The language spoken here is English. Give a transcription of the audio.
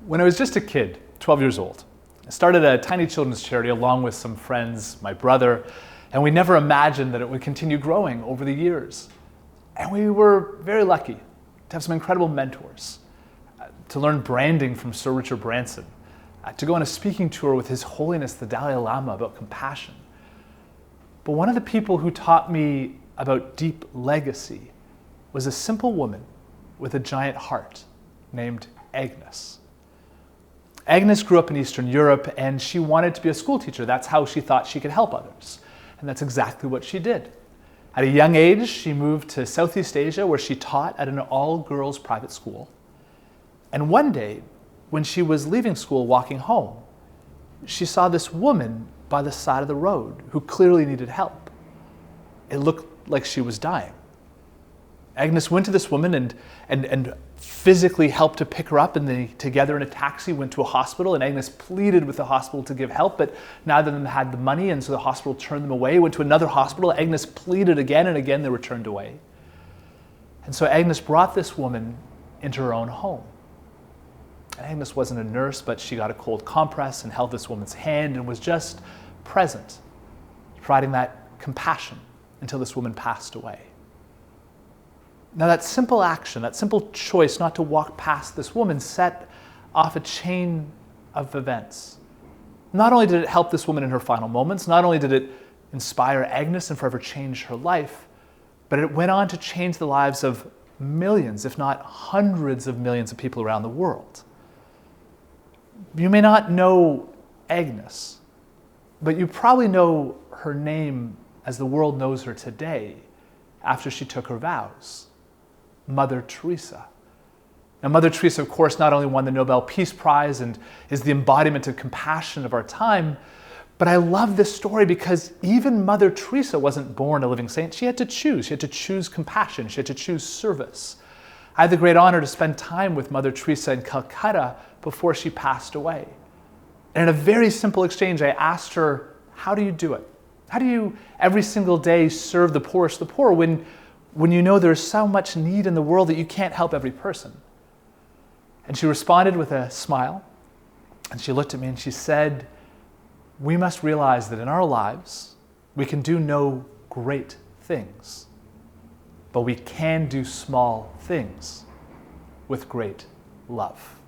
When I was just a kid, 12 years old, I started a tiny children's charity along with some friends, my brother, and we never imagined that it would continue growing over the years. And we were very lucky to have some incredible mentors, to learn branding from Sir Richard Branson, to go on a speaking tour with His Holiness the Dalai Lama about compassion. But one of the people who taught me about deep legacy was a simple woman with a giant heart named Agnes. Agnes grew up in Eastern Europe and she wanted to be a school teacher. That's how she thought she could help others. And that's exactly what she did. At a young age, she moved to Southeast Asia where she taught at an all-girls private school. And one day, when she was leaving school walking home, she saw this woman by the side of the road who clearly needed help. It looked like she was dying. Agnes went to this woman and physically helped to pick her up, and they together in a taxi went to a hospital, and Agnes pleaded with the hospital to give help, but neither of them had the money, and so the hospital turned them away. Went to another hospital. Agnes pleaded again, and again they were turned away. And so Agnes brought this woman into her own home. And Agnes wasn't a nurse, but she got a cold compress and held this woman's hand and was just present, providing that compassion until this woman passed away. Now that simple action, that simple choice not to walk past this woman set off a chain of events. Not only did it help this woman in her final moments, not only did it inspire Agnes and forever change her life, but it went on to change the lives of millions, if not hundreds of millions of people around the world. You may not know Agnes, but you probably know her name as the world knows her today after she took her vows. Mother Teresa. Now, Mother Teresa, of course, not only won the Nobel Peace Prize and is the embodiment of compassion of our time, but I love this story because even Mother Teresa wasn't born a living saint. She had to choose. She had to choose compassion. She had to choose service. I had the great honor to spend time with Mother Teresa in Calcutta before she passed away. And in a very simple exchange, I asked her, how do you do it? How do you every single day serve the poorest of the poor when you know there's so much need in the world that you can't help every person? And she responded with a smile, and she looked at me and she said, we must realize that in our lives, we can do no great things, but we can do small things with great love.